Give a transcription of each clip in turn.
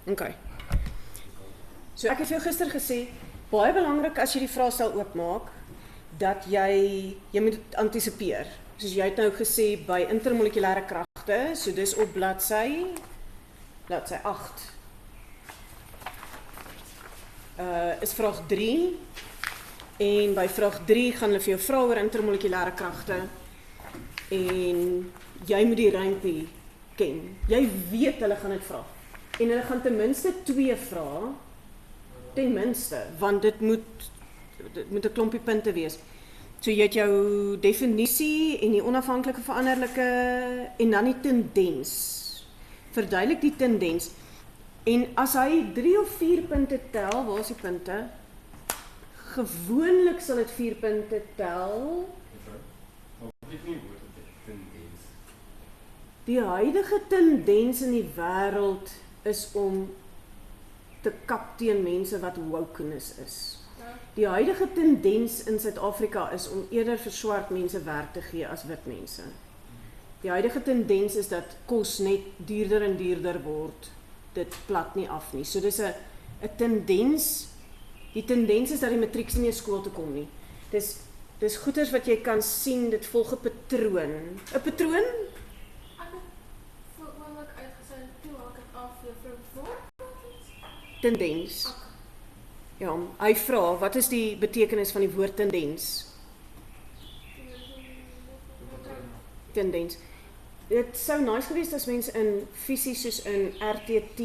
Okay. So ek het vir jou gister gesê, baie belangrik as jy die vraestel oopmaak, dat jy moet antisipeer. Soos jy het nou gesê, by intermolekulêre kragte, so dis op bladsy 8. Is vraag 3, en by vraag 3 gaan hulle vir jou vra oor intermolekulêre kragte, en jy moet die rympie ken. Jy weet hulle gaan dit vra. En hulle gaan ten minste 2 vra, ten minste, want dit moet 'n klompie punte wees. So jy het jou definisie en die onafhanklike veranderlike en dan die tendens. Verduidelik die tendens. En as hy 3 of 4 punte tel, waar is die punte? Gewoonlik sal dit 4 punte tel. Die huidige tendens in die wêreld is om te kap teen mense wat wokeness is. Die huidige tendens in Suid-Afrika is om eerder vir swart mense werk te gee as wit mense. Die huidige tendens is dat kos net duurder en duurder word. Dit plat nie af nie. So dis 'n tendens. Die tendens is dat die matrieks nie meer skool toe kom nie. Dis goeders wat jy kan sien, dit volg 'n patroon. 'n Patroon? Tendens. Ja, hy vra, wat is die betekenis van die woord tendens? Tendens. Dit sou nice geweest as mense in fisies soos in RTT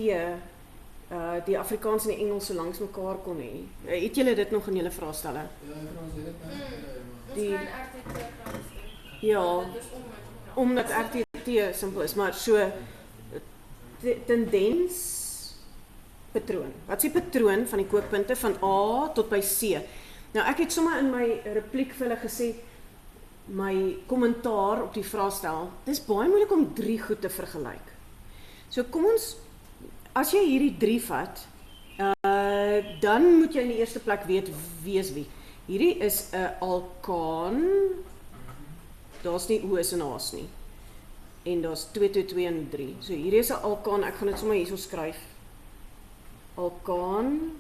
die Afrikaans en die Engels so langs mekaar kon hê. Het julle dit nog in julle vraestelle? Ja, Frans het dit Die RTT ja, omdat RTT simpel is, maar so tendens patroon. Wat is die patroon van die kookpunte van A tot by C? Nou ek het sommer in my repliek vir hulle gesê, my kommentaar op die vraestel, dis baie moeilik om 3 goed te vergelyk. So kom ons, as jy hierdie 3 vat, dan moet jy in die eerste plek weet wie is wie. Hierdie is 'n alkaan, daar's nie O's en A's nie. En daar's 2, 2, 2 en 3. So hierdie is 'n alkaan, ek gaan dit sommer hierso skryf. Alkaan.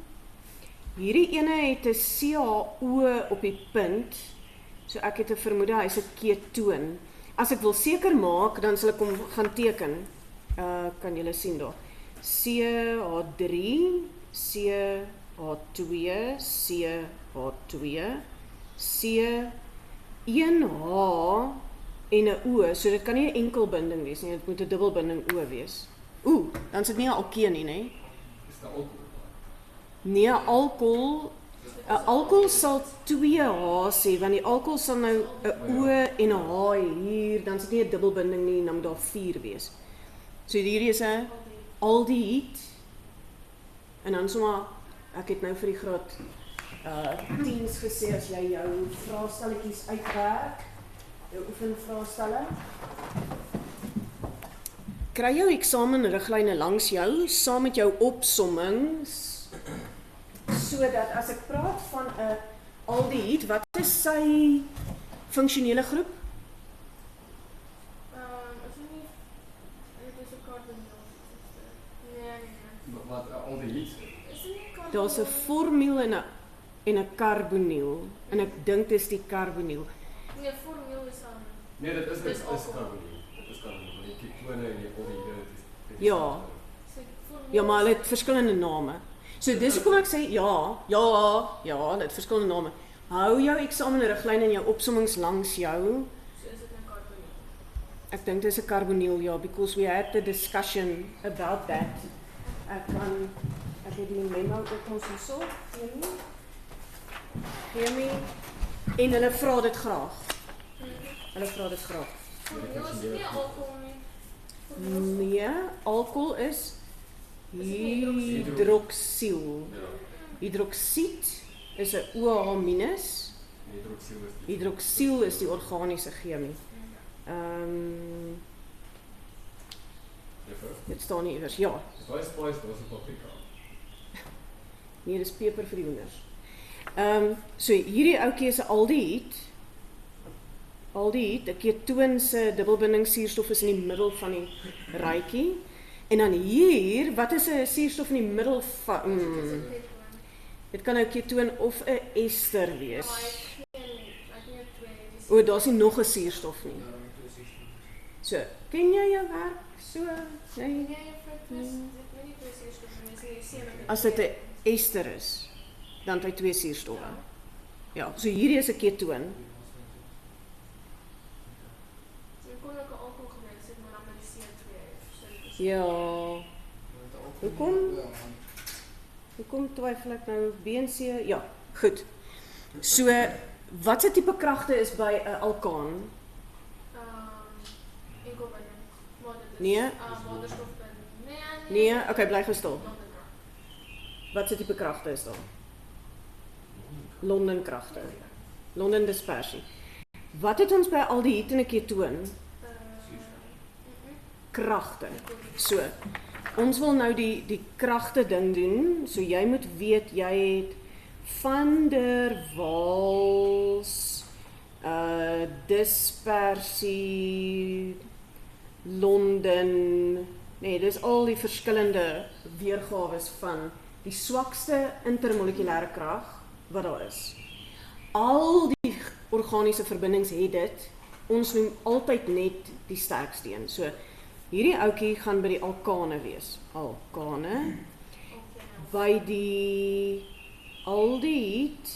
Hierdie ene het 'n CHO op die punt. So ek het 'n vermoede hy's 'n ketoon. As ek wil seker maak, dan sal ek hom gaan teken. Kan julle sien daar. CH3, CH2, CH2, C1H en 'n O. So dit kan nie 'n enkel binding wees nie, dit moet 'n dubbelbinding O wees. Dan is dit nie 'n alkeen nie, né? Nee, alkohol sal 2H sê, want die alkohol sal nou 'n O en 'n H hier, dan is dit nie 'n dubbelbinding nie, dan moet daar 4 wees. So hierdie is 'n aldehied, en dan sommer, ek het nou vir die graad 10's gesê, as jy jou vraestelletjies uitwerk, jou oefenvraestelle, kry jou eksamenriglyne langs jou, saam met jou opsommings, sodat as ek praat van 'n aldehied, wat is sy funksionele groep? Wat aldehied? Daar's 'n formiel en 'n karboniel, en ek dink dis die karboniel. Nee, formiel is Nee, dit is karboniel. Dit is karboniel, maar die ketone en die aldehiede is Ja, maar hulle het verskillende name. So dis hoekom ek sê ja, hulle het verskillende name. Hou jou eksamenriglyne en jou opsommings langs jou. So is dit 'n karboniel? Ek dink dis 'n karboniel, ja, because we had the discussion about that. Ek het die memo ook ons hierso, Gee en hulle vra dit graag. Formiel is nie alkohol nie. Nee, alkohol is hydroksiel. Hydroksied is 'n OH-. Hydroksiel is die organiese chemie. Dit staan nie iewers. Ja. Daai spice, daar's 'n paprika. Nee, dis peper vir die hoenders. So hierdie ouetjie is 'n aldehied. Aldehied, 'n ketoon se dubbelbinding suurstof is in die middel van die ruitjie. En dan hier, wat is 'n suurstof in die middel van dit kan nou ketoon of 'n ester wees. O, daar's nie nog 'n suurstof nie. So, ken jy jou werk? So, jy as dit 'n ester is, dan het hy 2 suurstowwe. Ja, so hierdie is 'n ketoon. Ja. Hoekom twyfel ek nou B en C? Ja, goed. So, watse tipe kragte is by 'n alkaan? Enkelbinding. Maar dit is Nee. waterstofbinding. Nee, okay, bly gestil. Watse tipe kragte is daar? Londenkragte. Londen dispersie. Wat het ons by aldehied en 'n ketoon? Kragte. So, ons wil nou die kragte ding doen. So jy moet weet jy het van der Waals dispersie Londen. Nee, dis al die verskillende weergawe van die swakste intermolekulêre krag wat daar is. Al die organiese verbindings het dit. Ons noem altyd net die sterkste een. So hierdie ouetjie gaan by die alkane wees. Alkane. By die aldehied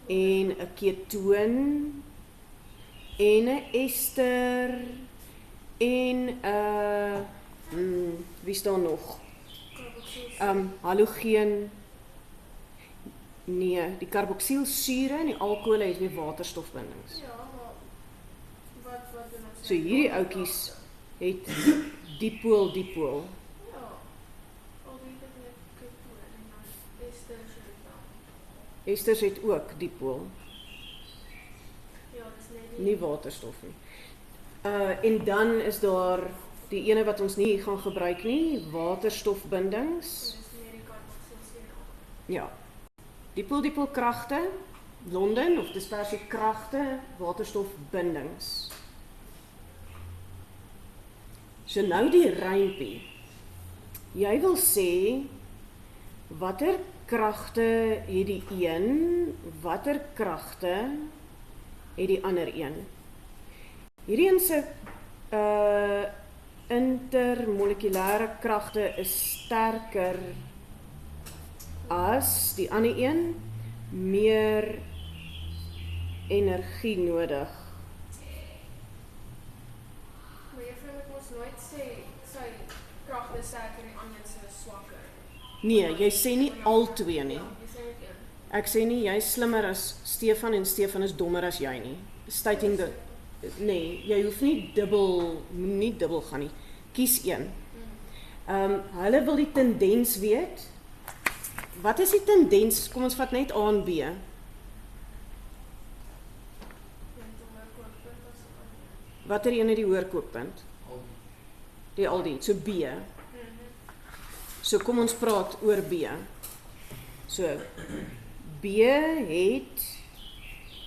en 'n ketoon en 'n ester en 'n wie staan nog? Halogeen. Nee, die karboksielsure en die alkohole het weer waterstofbindings. Ja, maar wat doen ons? So hierdie ouetjies het dipool. Ja. Al die dit net ketoon en dan esters en dan. Esters het ook dipool, Ja, dis net nie waterstof nie. En dan is daar die ene wat ons nie gaan gebruik nie, waterstofbindings. dis meer die karboksielsure. Ja. Dipool kragte, Londen of dispersie kragte, waterstofbindings. So nou die rympie. Jy wil sê watter kragte het die een, watter kragte het die ander een. Hierdie een se intermolekulêre kragte is sterker as die ander een, meer energie nodig. Maar juffrou moet ons nooit sê sy kragte sterker en die ander se is swakker. Nee, jy sê nie al twee nie. Ja, jy sê net een. Ek sê nie jy is slimmer as Stefan en Stefan is dommer as jy nie. Stating the nee, jy hoef nie dubbel gaan nie. Kies een. Hulle wil die tendens weet. Wat is die tendens? Kom ons vat net A en B. Jy het hom maar kookpunt as 'n ander. Watter een het die hoër kookpunt? Die aldehied, so B. So kom ons praat oor B. So B het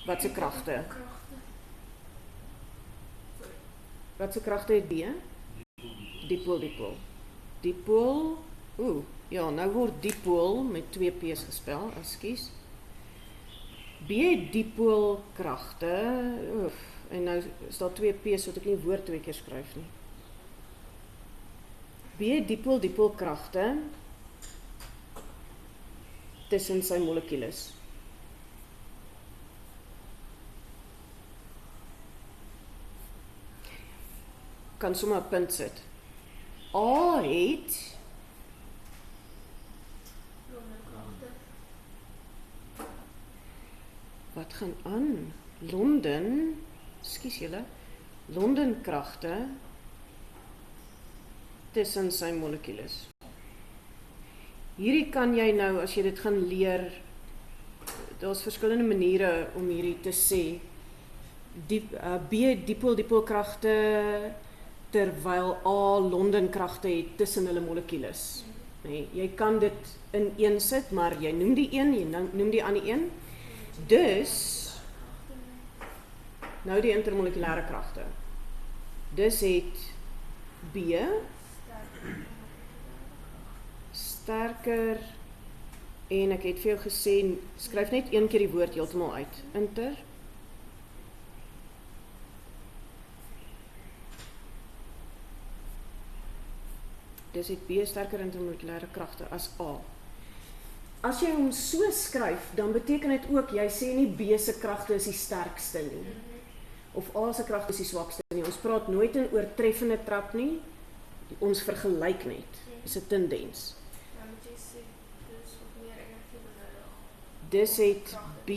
wat se kragte? Wat se kragte het B? Dipool. Ja, nou word dipool met 2 P's gespel, ekskuus. B het dipool kragte. En nou is daar 2 P's wat ek nie woord 2 keer skryf nie. B het dipool kragte tussen sy molekules. Kan sommer 'n punt sit. A het wat gaan aan? Londen, ekskuus julle. Londen kragte tussen sy molekules. Hierdie kan jy nou as jy dit gaan leer, daar's verskillende maniere om hierdie te sê. B dipool kragte terwyl A Londen kragte het tussen hulle molekules. Nee, jy kan dit in een sit, maar jy noem die een, jy noem die ander een. Dus nou die intermolekulêre kragte. Dus het B, sterker, en ek het vir jou gesê, skryf net een keer die woord heeltemal uit. Inter. Dis het B sterker intermolekulêre kragte as A. As jy hom so skryf, dan beteken dit ook, jy sê nie B se kragte is die sterkste nie. Of A se kragte is die swakste nie. Ons praat nooit in oortreffende trap nie. Ons vergelyk net. Dis 'n tendens. Dan moet jy sê, dus wat meer energie benodig. Dis het B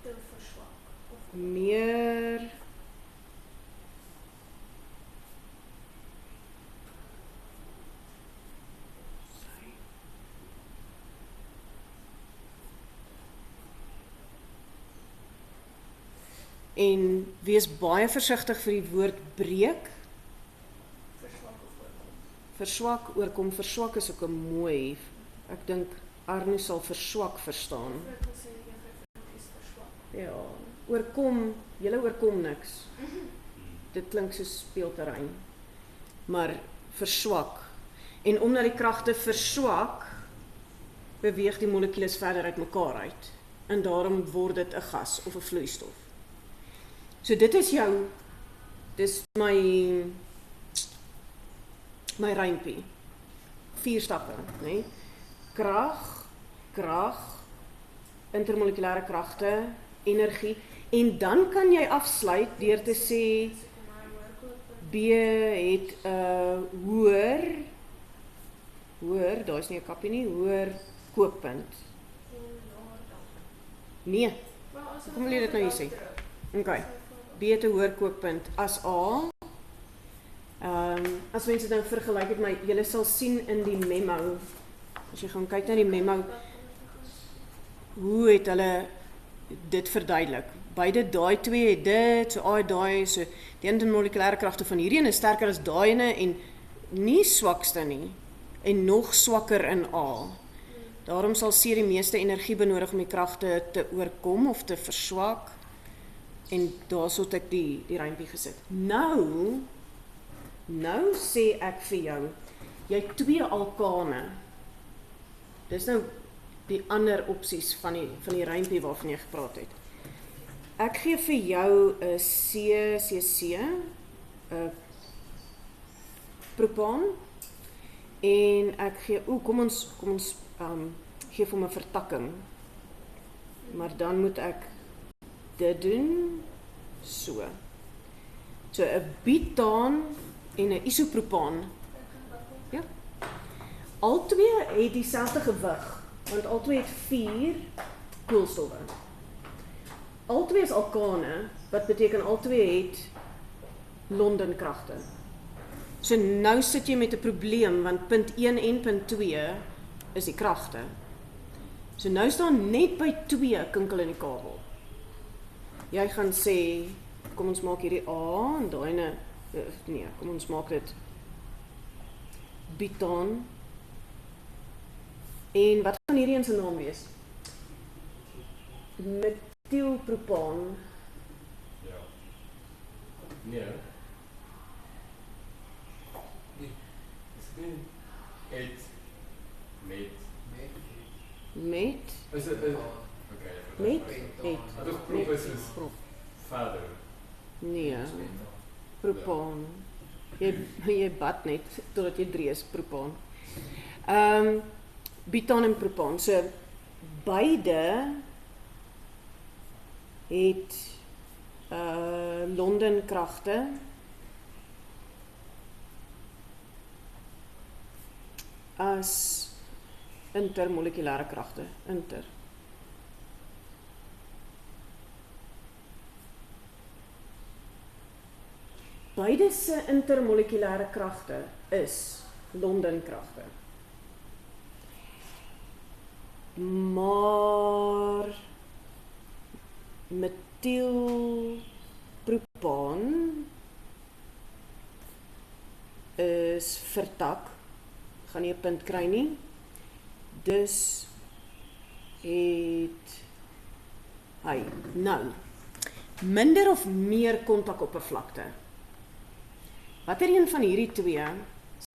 Te verswak. Of meer en wees baie versigtig vir die woord breek. verswak of oorkom. Verswak, oorkom, verswak is ook 'n mooi. Ek dink Arno sal verswak verstaan. Ek wil sê, jy is verswak. Ja, oorkom, julle oorkom niks. Dit klink soos speelterrein. Maar verswak. En omdat die kragte verswak, beweeg die molekules verder uit mekaar uit. En daarom word dit 'n gas of 'n vloeistof. So dit is dis my rympie. 4 stappe, né? Krag, intermolekulêre kragte, energie, en dan kan jy afsluit deur te sê B het 'n hoër, daar is nie 'n kappie nie, hoër kookpunt. Nee, kom lê dit nou hier sê. Okay. B het 'n hoër kookpunt as A. As mense dan vergelyk het my, julle sal sien in die memo, as jy gaan kyk na die memo, hoe het hulle dit verduidelik. Beide daai twee het dit, so A het daai, so die intermolekulêre kragte van hierdie een is sterker as daai ene en nie swakste nie, en nog swakker in A. Daarom sal C die meeste energie benodig om die kragte te oorkom of te verswak. En daarso het ek die rympie gesit. Nou sê ek vir jou, jy het 2 alkane. Dis nou die ander opsies van die rympie waarvan jy gepraat het. Ek gee vir jou 'n CCC, 'n propaan, en ek gee, kom ons gee vir hom 'n vertakking. Maar dan moet ek dit doen so. So 'n butaan en 'n isopropaan. Ja. Albei het dieselfde gewig, want albei het 4 koolstowwe. Albei is alkane, wat beteken albei het Londenkragte. So nou sit jy met 'n probleem, want punt 1 en punt 2 is die kragte. So nou staan net by 2 kinkel in die kabel. Jy gaan sê, kom ons maak hierdie A en daai ene, nee, kom ons maak dit butaan. En wat gaan hierdie een se naam wees? Metielpropaan. Ja. Nee. Miskien het Met, is dit okay. met, het. Dit prop is Prop. verder. Nee, propaan. Jy bad net totdat jy drees, propaan. Butaan en propaan. So beide het Londenkragte. As intermolekulêre kragte. Beide se intermolekulêre kragte is Londenkragte. Maar metielpropaan is vertak. Gaan nie 'n punt kry nie. Dus het hy nou minder of meer kontakoppervlakte. Watter een van hierdie twee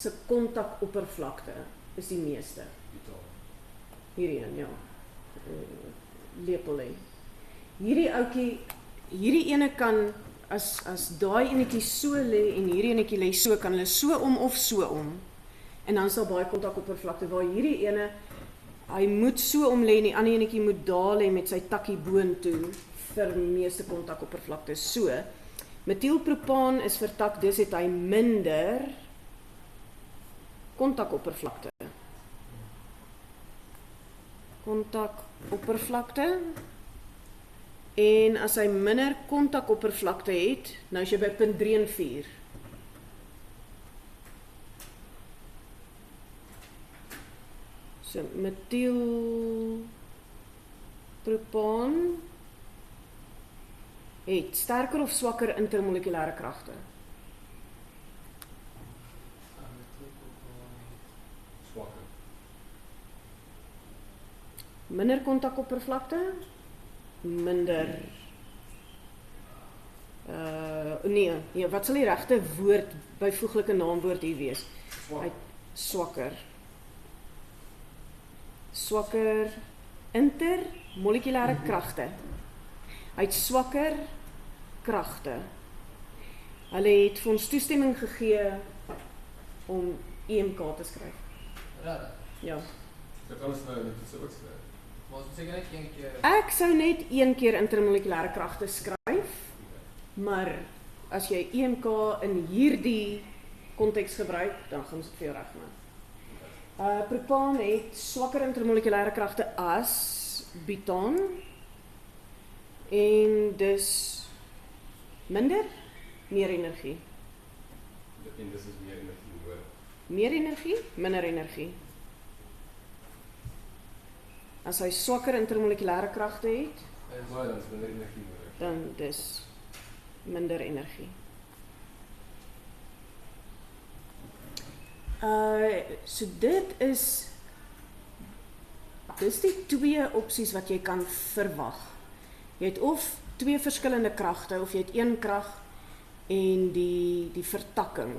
se kontakoppervlakte is die meeste? Vitaal. Hierdie een, ja. Lepel hê. Hierdie ouetjie, hierdie ene kan, as daai enetjie so lê en hierdie enetjie lê so, kan hulle so om of so om. En dan sal baie kontakoppervlakte, waar hierdie ene, hy moet so om lê en die ander enetjie moet daar lê met sy takkie boontoe vir meeste kontakoppervlakte. So, metielpropaan is vertak, dus het hy minder kontakoppervlakte. Kontakoppervlakte. En as hy minder kontakoppervlakte het, nou is jy by punt 3 en 4. So, metielpropaan het sterker of swakker intermolekulêre kragte? Swakker. Minder kontakoppervlakte? Minder. Nee, wat sal die regte woord, byvoeglike naamwoord hier wees? Swakker. Swakker intermolekulêre kragte. Hy het swakker kragte. Hulle het vir ons toestemming gegee om EMK te skryf. Regtig? Ja. So kan ons nou net so ook skryf. Maar ons moet seker net een keer Ek sou net een keer intermolekulêre kragte skryf, maar as jy EMK in hierdie konteks gebruik, dan gaan ons dit vir jou regmaak. Propaan het swakker intermolekulêre kragte as butaan en dus minder, meer energie. En dis is meer energie hoor. Meer energie, minder energie. As hy swakker intermolekulêre kragte het, Maar dan is minder energie nodig. dan dis minder energie. So dis die twee opsies wat jy kan verwag. Jy het of twee verskillende kragte, of jy het een krag en die vertakking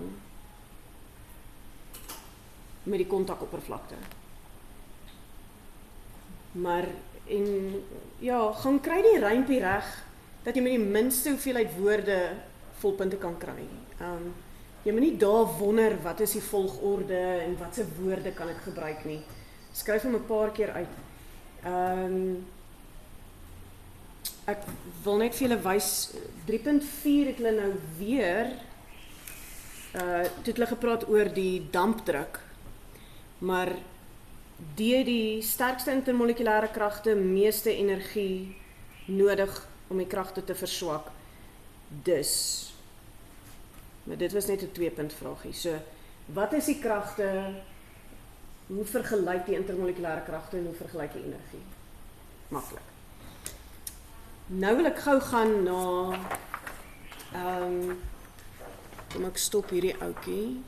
met die kontakoppervlakte. Maar, gaan kry die rympie reg, dat jy met die minste hoeveelheid woorde volpunte kan kry. Jy moet nie daar wonder wat is die volgorde en wat se woorde kan ek gebruik nie. Skryf hom 'n paar keer uit. Ek wil net vir julle wys, 3.4 het hulle nou weer, toe het hulle gepraat oor die dampdruk, maar die sterkste intermolekulêre kragte meeste energie nodig om die kragte te verswak. Dus, maar dit was net 'n 2-punt vraagie. So, wat is die kragte? Hoe vergelyk die intermolekulêre kragte en hoe vergelyk die energie? Maklik. Nou wil ek gou gaan na kom ek stop hierdie ouetjie.